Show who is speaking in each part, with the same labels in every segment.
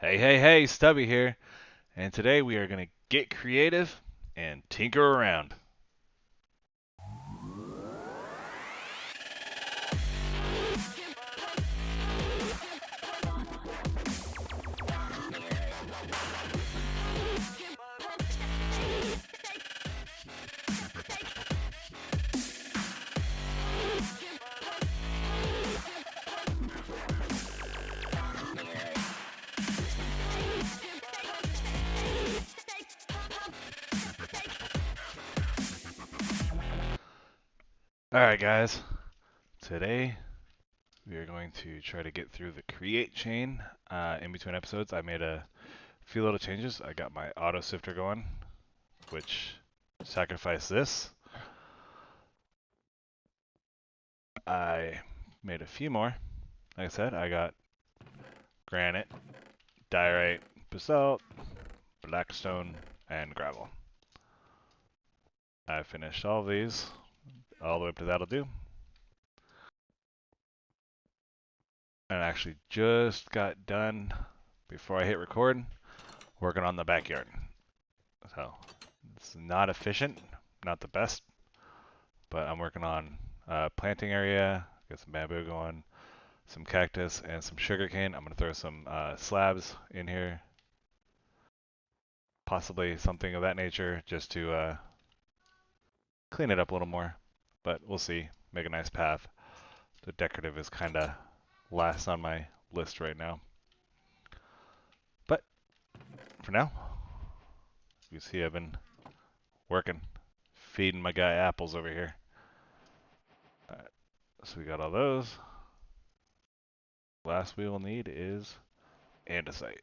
Speaker 1: Hey, hey, hey, Stubby here, and today we are going to get creative and tinker around. Alright, guys, today we are going to try to get through the create chain. In between episodes, I made a few little changes. I got my auto sifter going, which sacrificed this. I made a few more. Like I said, I got granite, diorite, basalt, blackstone, and gravel. I finished all of these, all the way up to that'll do. And I actually just got done before I hit record working on the backyard. So it's not efficient, not the best, but I'm working on planting area, get some bamboo going, some cactus, and some sugarcane. I'm going to throw some slabs in here, possibly something of that nature, just to clean it up a little more. But we'll see. Make a nice path. The decorative is kind of last on my list right now. But for now, you see I've been working, feeding my guy apples over here. Alright, so we got all those. Last we will need is andesite.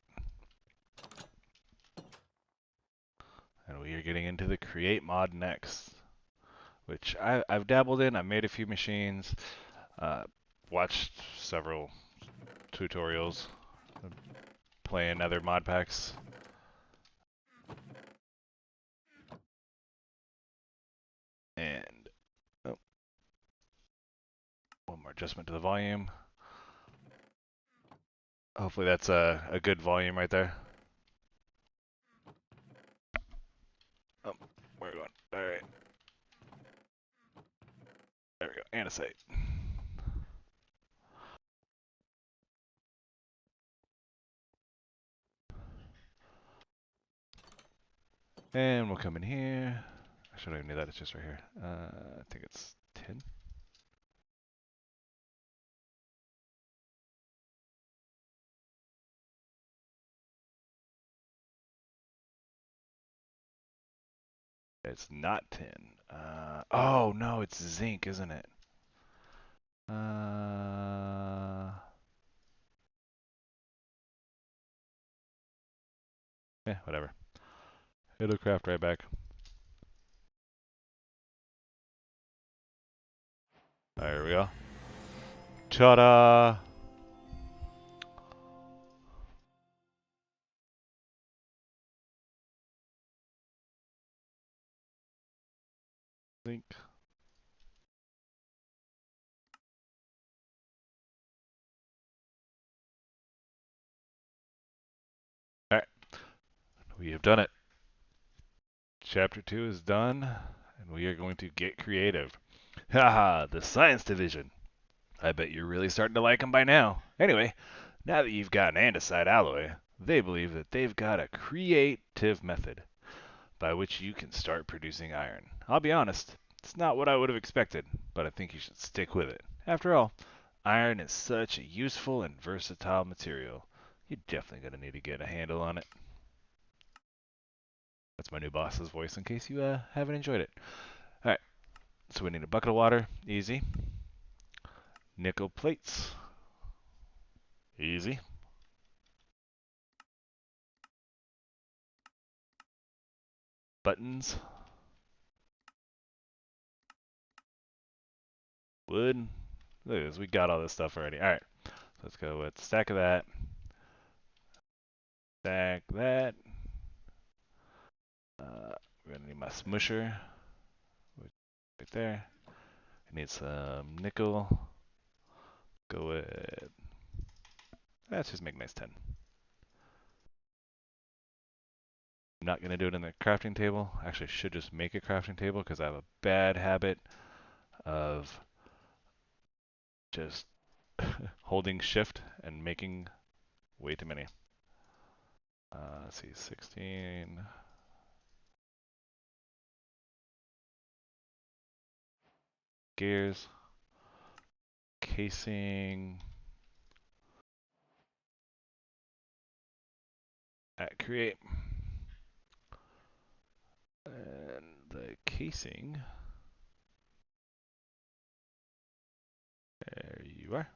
Speaker 1: And we are getting into the create mod next, which I've dabbled in. I made a few machines, watched several tutorials, playing other mod packs. And oh, one more adjustment to the volume. Hopefully that's a good volume right there. Oh, where are we going? Alright. There we go. Andesite. And we'll come in here. I should have knew that. It's just right here. I think it's 10. It's not tin. Oh no, it's zinc, isn't it? Yeah, whatever. It'll craft right back. There we go. Ta-da! Zinc. Alright, we have done it. Chapter 2 is done, and we are going to get creative. Haha, the science division. I bet you're really starting to like them by now. Anyway, now that you've got an andesite alloy, they believe that they've got a creative method by which you can start producing iron. I'll be honest, it's not what I would have expected, but I think you should stick with it. After all, iron is such a useful and versatile material. You're definitely going to need to get a handle on it. That's my new boss's voice in case you haven't enjoyed it. Alright, so we need a bucket of water. Easy. Nickel plates. Easy. Buttons. Wood. Look at this, we got all this stuff already. Alright, so let's go with a stack of that. Stack that. We're gonna need my smusher. Right there. I need some nickel. Go with... Let's just make nice 10. I'm not going to do it in the crafting table. Actually, I should just make a crafting table because I have a bad habit of just holding shift and making way too many. Let's see, 16. Gears. Casing. At create. And the casing. There you are.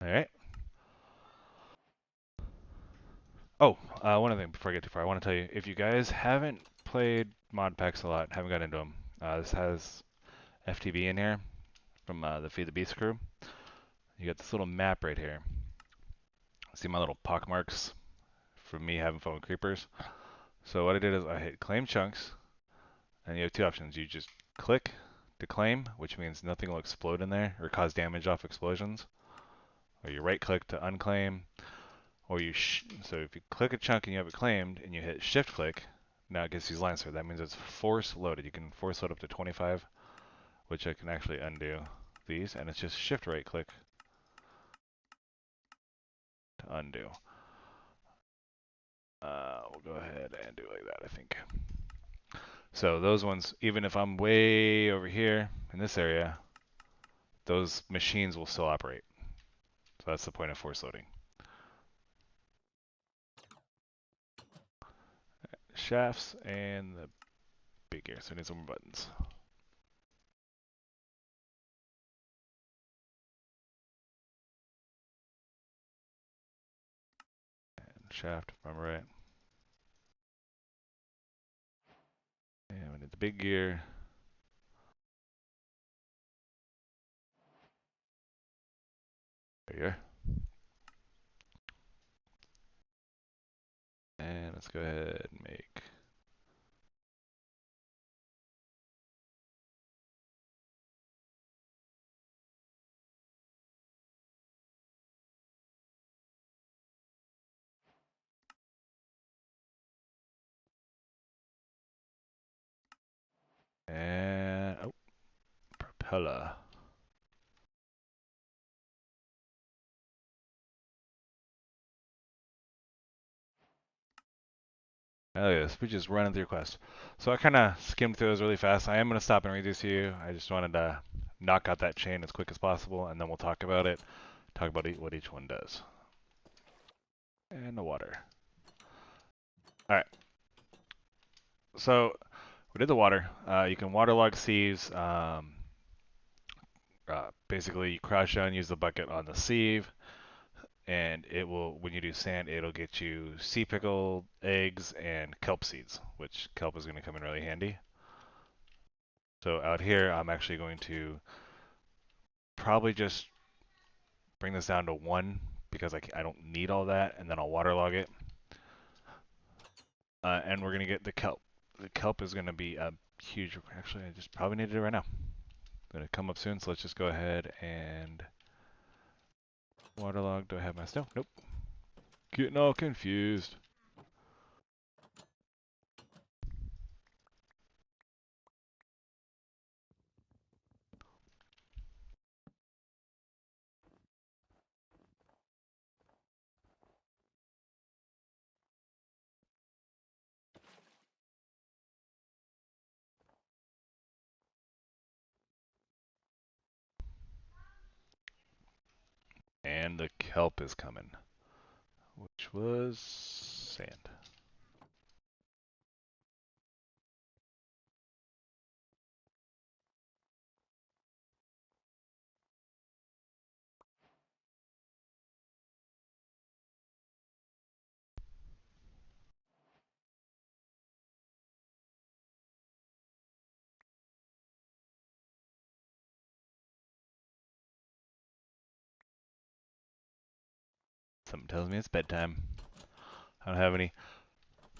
Speaker 1: All right. Oh, one other thing before I get too far, I want to tell you, if you guys haven't played mod packs a lot, haven't got into them, this has FTB in here from the Feed the Beast crew. You got this little map right here. See my little pock marks from me having fun with creepers? So what I did is I hit claim chunks, and you have two options. You just click to claim, which means nothing will explode in there or cause damage off explosions. Or you right click to unclaim, or so if you click a chunk and you have it claimed and you hit shift click, now it gets these lines here. That means it's force loaded. You can force load up to 25, which I can actually undo these, and it's just shift right click to undo. We'll go ahead and do it like that, I think. So those ones, even if I'm way over here in this area, those machines will still operate. So that's the point of force loading. Shafts and the big gear, so I need some more buttons. And shaft, if I'm right. And we need the big gear. There you are. And let's go ahead and make and oh, propeller. Oh yes, we just running through quests. So I kind of skimmed through those really fast. I am going to stop and read these to you. I just wanted to knock out that chain as quick as possible, and then we'll talk about it. Talk about what each one does. And the water. All right. So we did the water. You can waterlog sieves. Basically, you crouch down, use the bucket on the sieve, and it will, when you do sand, it'll get you sea pickle eggs and kelp seeds, which kelp is going to come in really handy. So out here, I'm actually going to probably just bring this down to 1 because I don't need all that, and then I'll waterlog it. And we're going to get the kelp. The kelp is going to be a huge, actually, I just probably need to do it right now. Going to come up soon, so let's just go ahead and waterlog. Do I have my snow? Nope. Getting all confused. And the kelp is coming, which was sand. Something tells me it's bedtime. I don't have any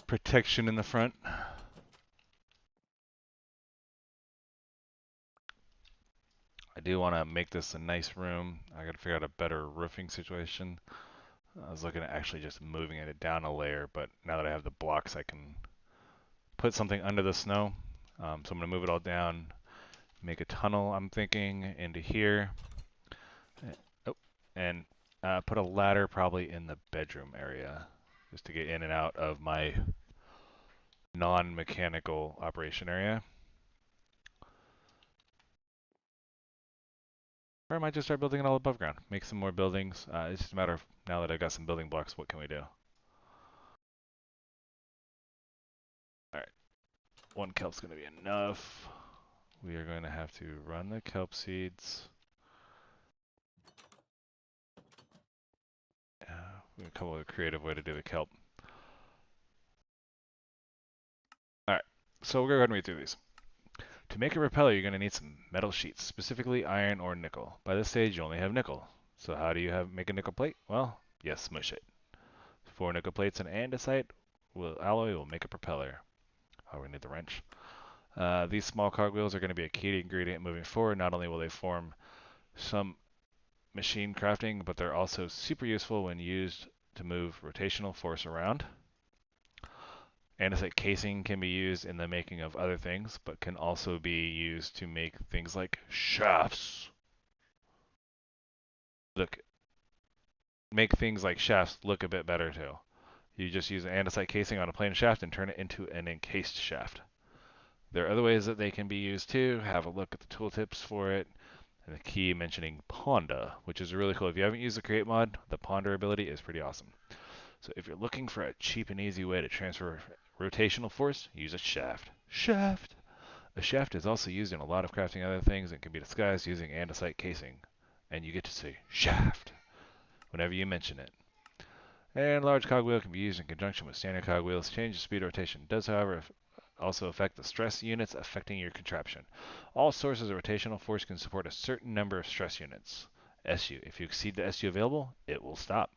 Speaker 1: protection in the front. I do want to make this a nice room. I got to figure out a better roofing situation. I was looking at actually just moving it down a layer, but now that I have the blocks, I can put something under the snow. So I'm going to move it all down, make a tunnel, I'm thinking, into here. Oh, and put a ladder probably in the bedroom area, just to get in and out of my non-mechanical operation area. Or I might just start building it all above ground. Make some more buildings. It's just a matter of, now that I've got some building blocks, what can we do? Alright, one kelp's going to be enough. We are going to have to run the kelp seeds. We're going to come up with a creative way to do the kelp. Alright, so we'll go ahead and read through these. To make a repeller, you're going to need some metal sheets, specifically iron or nickel. By this stage, you only have nickel. So how do you make a nickel plate? Well, you smush it. 4 nickel plates and andesite alloy will make a propeller. Oh, we need the wrench. These small cogwheels are going to be a key ingredient moving forward. Not only will they form some machine crafting, but they're also super useful when used to move rotational force around. Andesite casing can be used in the making of other things, but can also be used to make things like shafts. Make things like shafts look a bit better too. You just use an andesite casing on a plain shaft and turn it into an encased shaft. There are other ways that they can be used too. Have a look at the tooltips for it. And the key mentioning Ponda, which is really cool. If you haven't used the Create mod, the Ponder ability is pretty awesome. So if you're looking for a cheap and easy way to transfer rotational force, use a shaft. Shaft! A shaft is also used in a lot of crafting other things and can be disguised using andesite casing. And you get to say shaft whenever you mention it. And large cogwheel can be used in conjunction with standard cogwheels. Change the speed rotation. It does, however, also affect the stress units affecting your contraption. All sources of rotational force can support a certain number of stress units. SU. If you exceed the SU available, it will stop.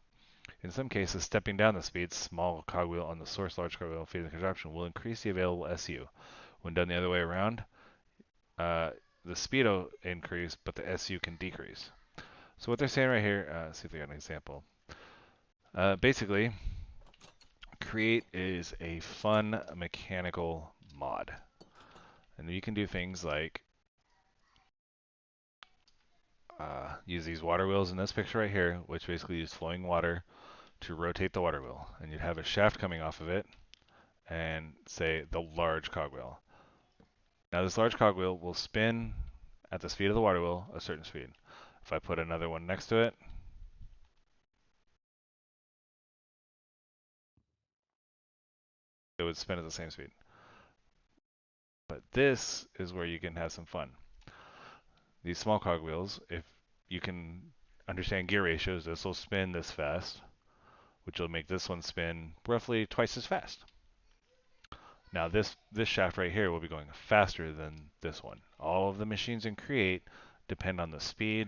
Speaker 1: In some cases, stepping down the speed, small cogwheel on the source large cogwheel feeding the contraption will increase the available SU. When done the other way around, the speed will increase, but the SU can decrease. So what they're saying right here, let's see if they got an example. Basically, Create is a fun mechanical mod. And you can do things like use these water wheels in this picture right here, which basically use flowing water to rotate the water wheel. And you'd have a shaft coming off of it and say the large cogwheel. Now this large cogwheel will spin at the speed of the water wheel, a certain speed. If I put another one next to it, it would spin at the same speed. But this is where you can have some fun. These small cogwheels, if you can understand gear ratios, this will spin this fast, which will make this one spin roughly twice as fast. Now this shaft right here will be going faster than this one. All of the machines in Create depend on the speed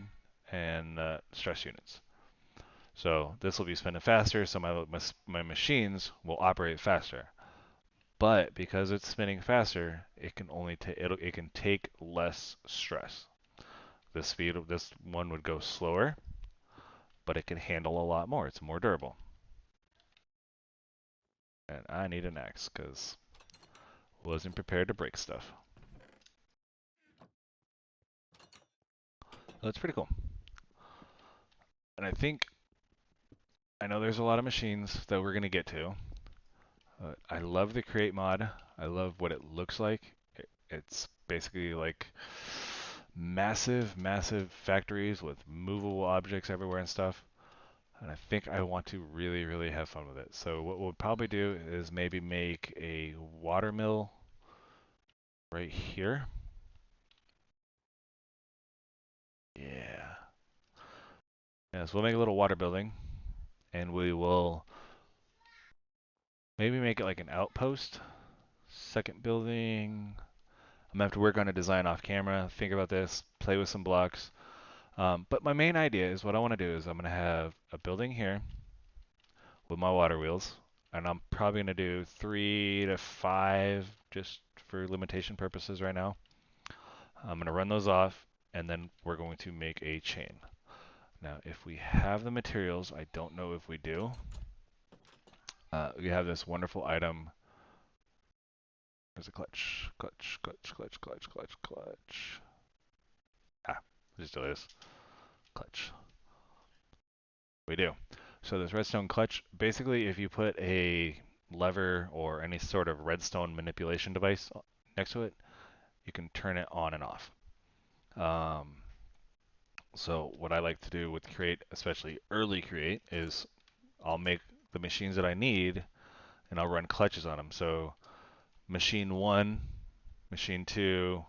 Speaker 1: and stress units. So this will be spinning faster, so my machines will operate faster. But because it's spinning faster, it can it can take less stress. This one would go slower, but it can handle a lot more. It's more durable. And I need an axe because wasn't prepared to break stuff. That's pretty cool. And I know there's a lot of machines that we're going to get to. I love the Create mod. I love what it looks like. It's basically like massive factories with movable objects everywhere and stuff. And I think I want to really, really have fun with it. So what we'll probably do is maybe make a water mill right here. Yeah. Yes, we'll make a little water building, and we will maybe make it like an outpost. Second building. I'm gonna have to work on a design off camera, think about this, play with some blocks. But my main idea is what I want to do is I'm gonna have a building here, with my water wheels, and I'm probably going to do 3 to 5 just for limitation purposes right now. I'm going to run those off, and then we're going to make a chain. Now, if we have the materials, I don't know if we do. We have this wonderful item. There's a clutch, clutch, clutch, clutch, clutch, clutch, clutch. Ah, just do this. Clutch. We do. So this redstone clutch, basically if you put a lever or any sort of redstone manipulation device next to it, you can turn it on and off. So what I like to do with create, especially early create, is I'll make the machines that I need and I'll run clutches on them. So machine 1, machine 2,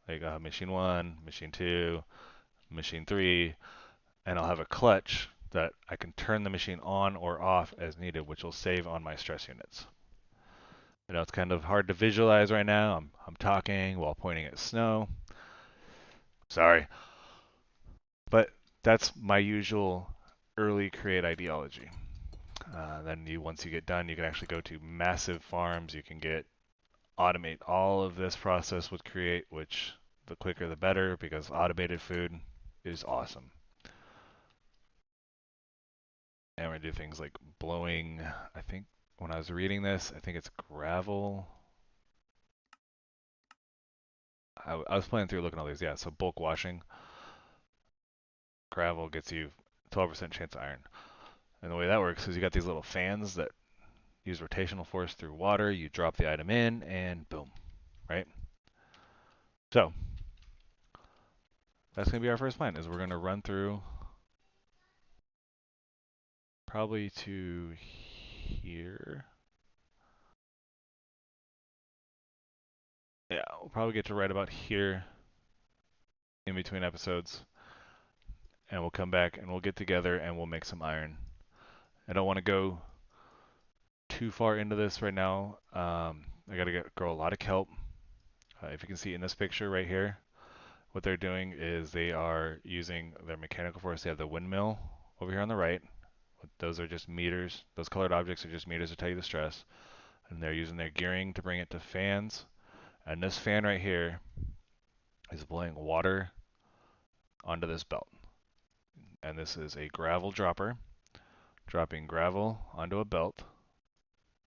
Speaker 1: like machine 1, machine 2, machine 3, and I'll have a clutch that I can turn the machine on or off as needed, which will save on my stress units. You know, it's kind of hard to visualize right now. I'm talking while pointing at snow. Sorry. But that's my usual early create ideology. Then once you get done, you can actually go to massive farms. You can automate all of this process with create, which the quicker the better because automated food is awesome. And we're gonna do things like blowing. I think when I was reading this, I think it's gravel. I was playing through looking at all these. Yeah, so bulk washing. Gravel gets you 12% chance of iron. And the way that works is you got these little fans that use rotational force through water. You drop the item in, and boom, right? So that's gonna be our first plan. Is we're gonna run through probably to here. Yeah, we'll probably get to right about here in between episodes, and we'll come back and we'll get together and we'll make some iron. I don't want to go too far into this right now. I gotta grow a lot of kelp. If you can see in this picture right here, what they're doing is they are using their mechanical force. They have the windmill over here on the right. Those are just meters. Those colored objects are just meters to tell you the stress. And they're using their gearing to bring it to fans. And this fan right here is blowing water onto this belt. And this is a gravel dropper, dropping gravel onto a belt,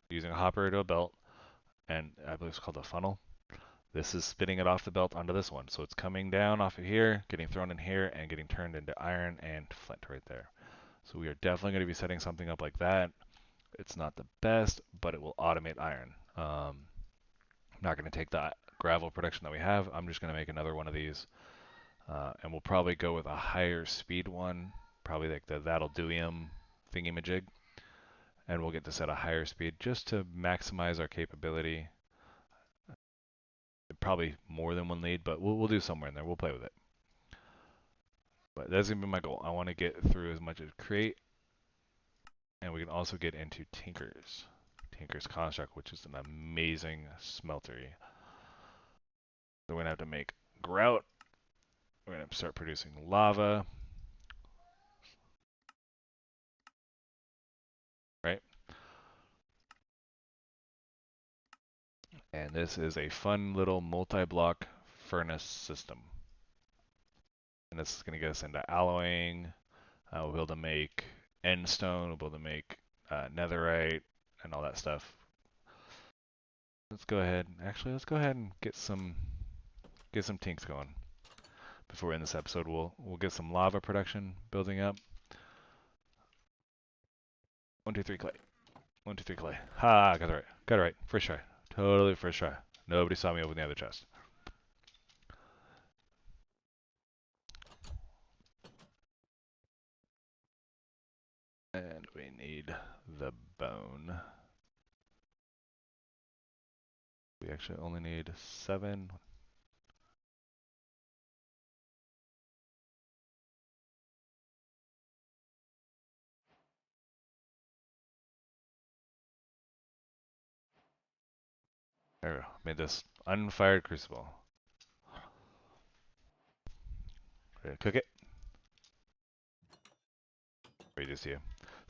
Speaker 1: using a hopper to a belt, and I believe it's called a funnel. This is spitting it off the belt onto this one. So it's coming down off of here, getting thrown in here, and getting turned into iron and flint right there. So we are definitely going to be setting something up like that. It's not the best, but it will automate iron. I'm not going to take the gravel production that we have. I'm just going to make another one of these. And we'll probably go with a higher speed one, probably like the That'll Do-ium thingy-majig. And we'll get to set a higher speed just to maximize our capability. Probably more than one lead, but we'll do somewhere in there. We'll play with it. But that's going to be my goal. I want to get through as much as create, and we can also get into Tinker's Construct, which is an amazing smeltery. So we're going to have to make grout. We're going to start producing lava. Right? And this is a fun little multi-block furnace system. And this is going to get us into alloying. We'll be able to make end stone. We'll be able to make netherite and all that stuff. Let's go ahead. Actually, let's go ahead and get some tinks going. Before we end this episode, we'll get some lava production building up. 1, 2, 3 clay. 1, 2, 3 clay. Ha! Got it right. Got it right. First try. Totally first try. Nobody saw me open the other chest. And we need the bone. We actually only need 7. There we go. Made this unfired crucible. Ready to cook it? Ready to see you.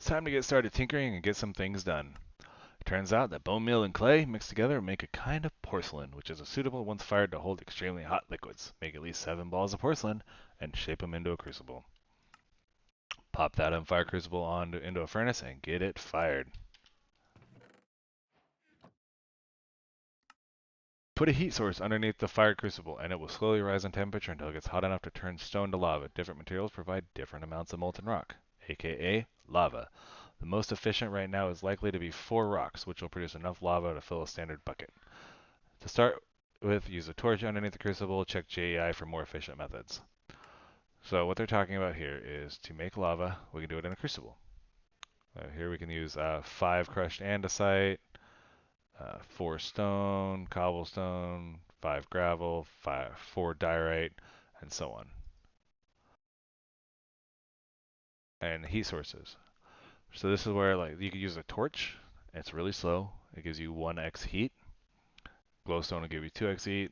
Speaker 1: It's time to get started tinkering and get some things done. It turns out that bone meal and clay mixed together make a kind of porcelain, which is suitable once fired to hold extremely hot liquids. Make at least 7 balls of porcelain and shape them into a crucible. Pop that unfired crucible into a furnace and get it fired. Put a heat source underneath the fired crucible, and it will slowly rise in temperature until it gets hot enough to turn stone to lava. Different materials provide different amounts of molten rock, aka lava. The most efficient right now is likely to be 4 rocks, which will produce enough lava to fill a standard bucket. To start with, use a torch underneath the crucible. Check JEI for more efficient methods. So what they're talking about here is to make lava, we can do it in a crucible. Here we can use 5 crushed andesite, 4 stone, cobblestone, 5 gravel, 4 diorite, and so on. And heat sources. So this is where you could use a torch. It's really slow. It gives you 1x heat. Glowstone will give you 2x heat.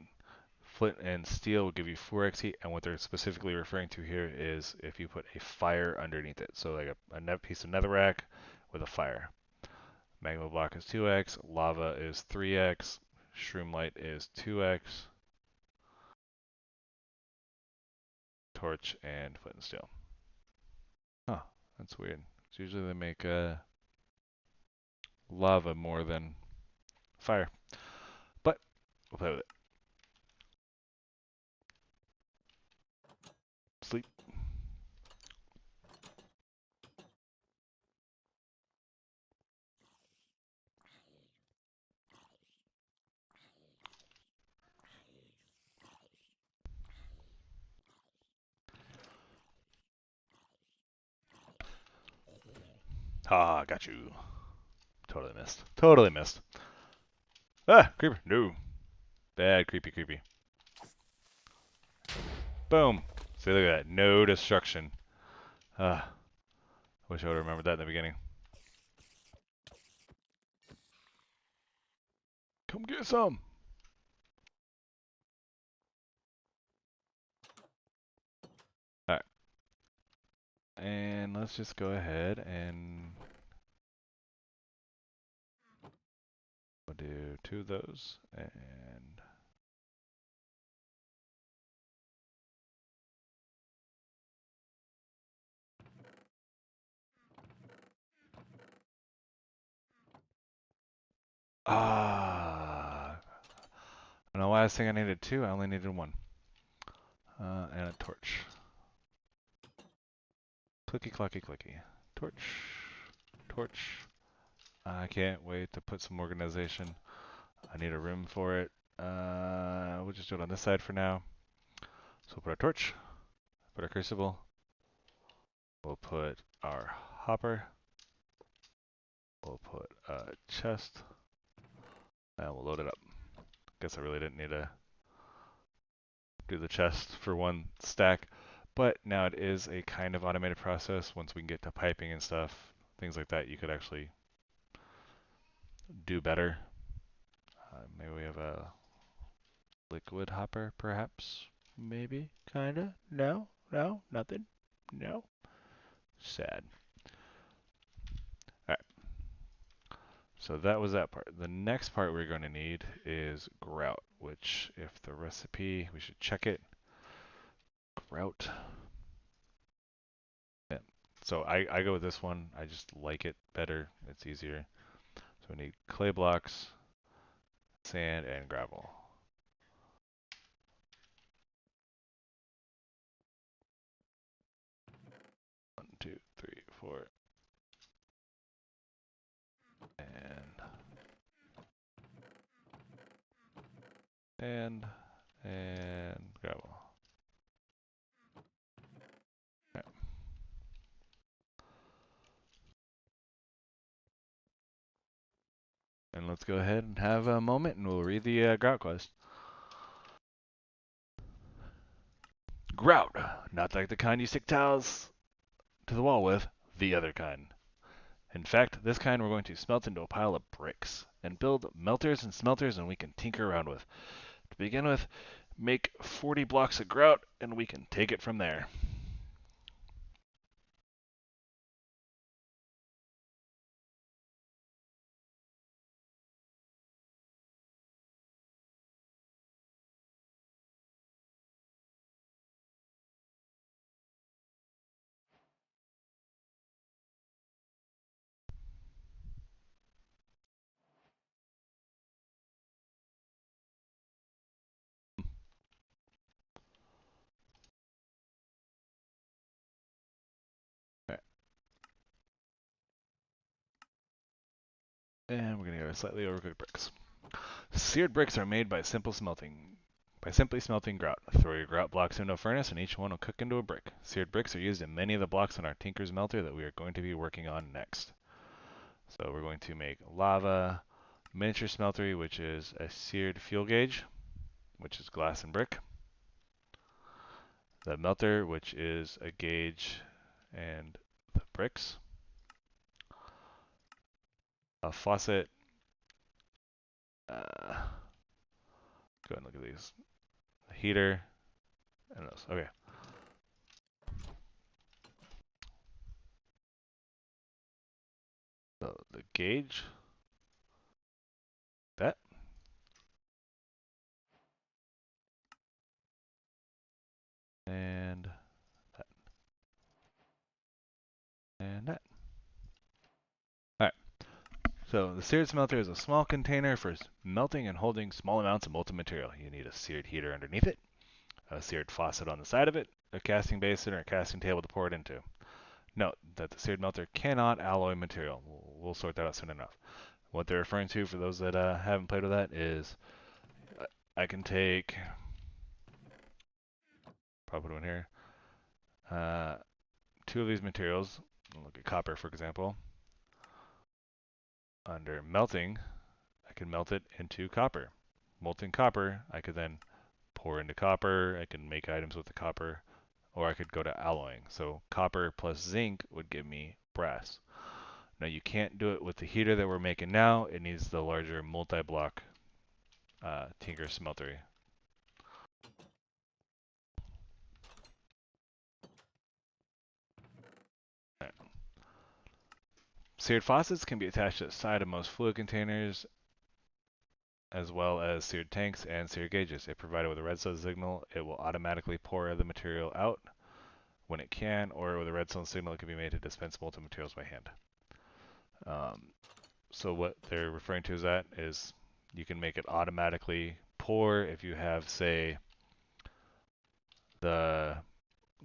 Speaker 1: Flint and steel will give you 4x heat. And what they're specifically referring to here is if you put a fire underneath it. So like a piece of netherrack with a fire. Magma block is 2x. Lava is 3x. Shroomlight is 2x. Torch and flint and steel. Huh, that's weird. It's usually they make lava more than fire. But we'll play with it. Sleep. Ah, got you. Totally missed. Totally missed. Ah, creeper. No. Bad creepy creepy. Boom. See, look at that. No destruction. Ah, wish I would have remembered that in the beginning. Come get some. Alright. And let's just go ahead and we'll do 2 of those. And and the last thing I needed 2, I only needed 1. And a torch. Clicky clacky clicky. Torch. Torch. I can't wait to put some organization. I need a room for it. We'll just do it on this side for now. So we'll put our torch, put our crucible, we'll put our hopper, we'll put a chest, and we'll load it up. Guess I really didn't need to do the chest for 1 stack, but now it is a kind of automated process. Once we can get to piping and stuff, things like that, you could actually do better. Maybe we have a liquid hopper, perhaps? Maybe? Kinda? No? No? Nothing? No? Sad. Alright. So that was that part. The next part we're going to need is grout, which if the recipe, we should check it. Grout. Yeah. So I go with this one. I just like it better. It's easier. So we need clay blocks, sand, and gravel. One, two, three, four. And gravel. Yeah. And let's go ahead and have a moment and we'll read the grout quest. Grout, not like the kind you stick tiles to the wall with, the other kind. In fact, this kind we're going to smelt into a pile of bricks and build melters and smelters and we can tinker around with. To begin with, make 40 blocks of grout and we can take it from there. And we're going to go slightly overcooked bricks. Seared bricks are made by simply smelting grout. Throw your grout blocks into a furnace and each one will cook into a brick. Seared bricks are used in many of the blocks on our Tinker's Melter that we are going to be working on next. So we're going to make lava, miniature smeltery, which is a seared fuel gauge, which is glass and brick. The melter, which is a gauge and the bricks. A faucet. Go ahead and look at these. A heater and those. Okay. So the gauge. That. And that. And that. Alright. So the seared smelter is a small container for melting and holding small amounts of molten material. You need a seared heater underneath it, a seared faucet on the side of it, a casting basin or a casting table to pour it into. Note that the seared melter cannot alloy material. We'll sort that out soon enough. What they're referring to, for those that haven't played with that, is I can take, probably put one here, two of these materials. Look at copper, for example. Under melting, I can melt it into copper. Molten copper, I could then pour into copper. I can make items with the copper, or I could go to alloying. So copper plus zinc would give me brass. Now you can't do it with the heater that we're making now. It needs the larger multi-block Tinker Smeltery. Right. Seared faucets can be attached to the side of most fluid containers, as well as seared tanks and seared gauges. If provided with a redstone signal, it will automatically pour the material out when it can, or with a redstone signal, it can be made to dispense molten materials by hand. So what they're referring to is you can make it automatically pour if you have, say, the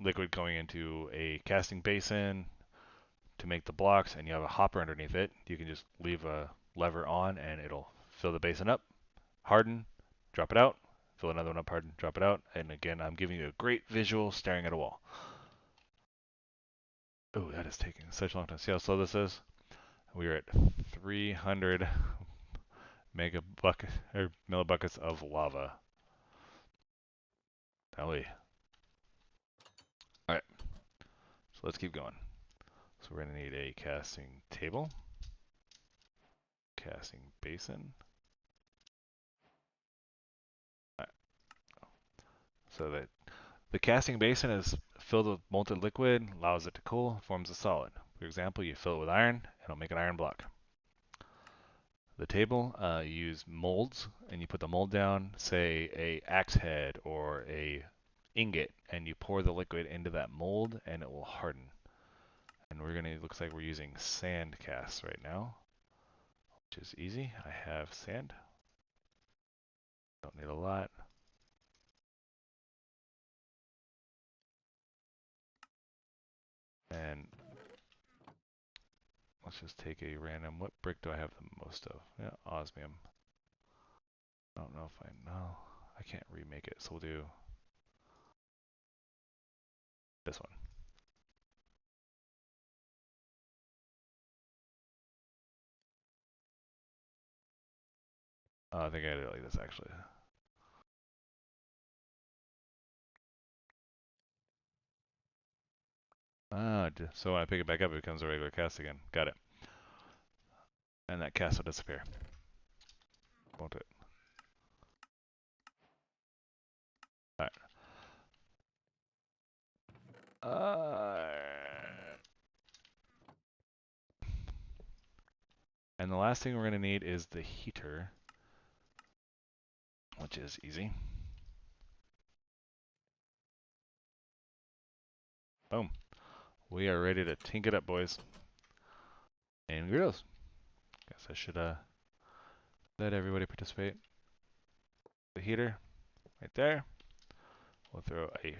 Speaker 1: liquid going into a casting basin to make the blocks and you have a hopper underneath it. You can just leave a lever on and it'll fill the basin up, harden, drop it out, fill another one up, harden, drop it out. And again, I'm giving you a great visual staring at a wall. Oh, that is taking such a long time. See how slow this is? We are at 300 millibuckets of lava. Golly. Alright, so let's keep going. So we're going to need a casting table, casting basin. Right. So that the casting basin is filled with molten liquid, allows it to cool, forms a solid. For example, you fill it with iron, and it'll make an iron block. The table, you use molds, and you put the mold down, say a axe head or a ingot, and you pour the liquid into that mold, and it will harden. And looks like we're using sand casts right now, which is easy. I have sand. Don't need a lot. And let's just take a random, what brick do I have the most of? Yeah, osmium. I don't know if I know. I can't remake it, so we'll do this one. I think I did it like this actually. So when I pick it back up, it becomes a regular cast again. Got it. And that cast will disappear. Won't it? Alright. And the last thing we're going to need is the heater, which is easy. Boom. We are ready to tink it up, boys and girls. Guess I should let everybody participate. The heater right there. We'll throw a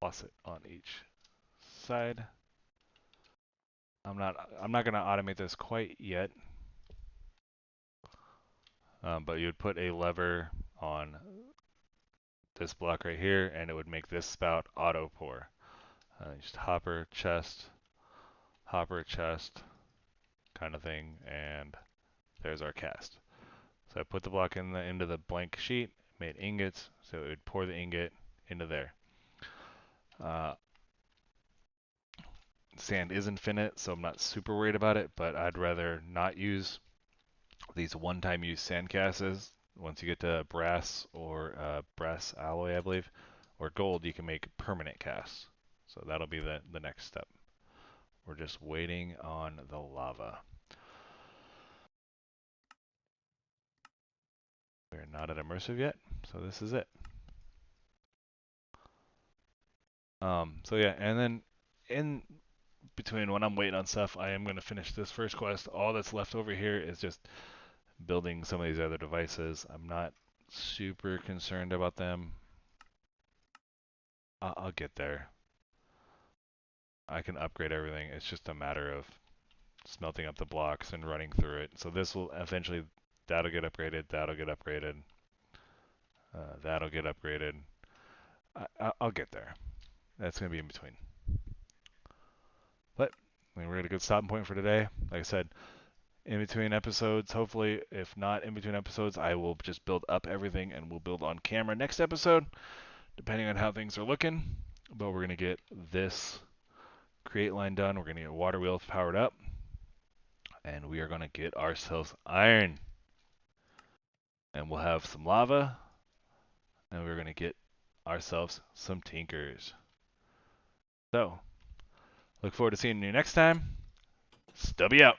Speaker 1: faucet on each side. I'm not gonna automate this quite yet. but you'd put a lever on this block right here, and it would make this spout auto pour. Just hopper, chest, kind of thing, and there's our cast. So I put the block into the blank sheet, made ingots, so it would pour the ingot into there. Sand is infinite, so I'm not super worried about it, but I'd rather not use these one-time use sand casts. Once you get to brass or brass alloy, I believe, or gold, you can make permanent casts. So that'll be the next step. We're just waiting on the lava. We're not at immersive yet, so this is it. So yeah, and then in between when I'm waiting on stuff, I am going to finish this first quest. All that's left over here is just building some of these other devices. I'm not super concerned about them. I'll get there. I can upgrade everything. It's just a matter of smelting up the blocks and running through it. So this will eventually, that'll get upgraded, that'll get upgraded, that'll get upgraded. I'll get there. That's going to be in between. But I mean, we're at a good stopping point for today. Like I said, in between episodes, hopefully, if not in between episodes, I will just build up everything and we'll build on camera next episode, depending on how things are looking. But we're going to get this create line done. We're going to get water wheels powered up. And we are going to get ourselves iron. And we'll have some lava. And we're going to get ourselves some tinkers. So, look forward to seeing you next time. Stubby out.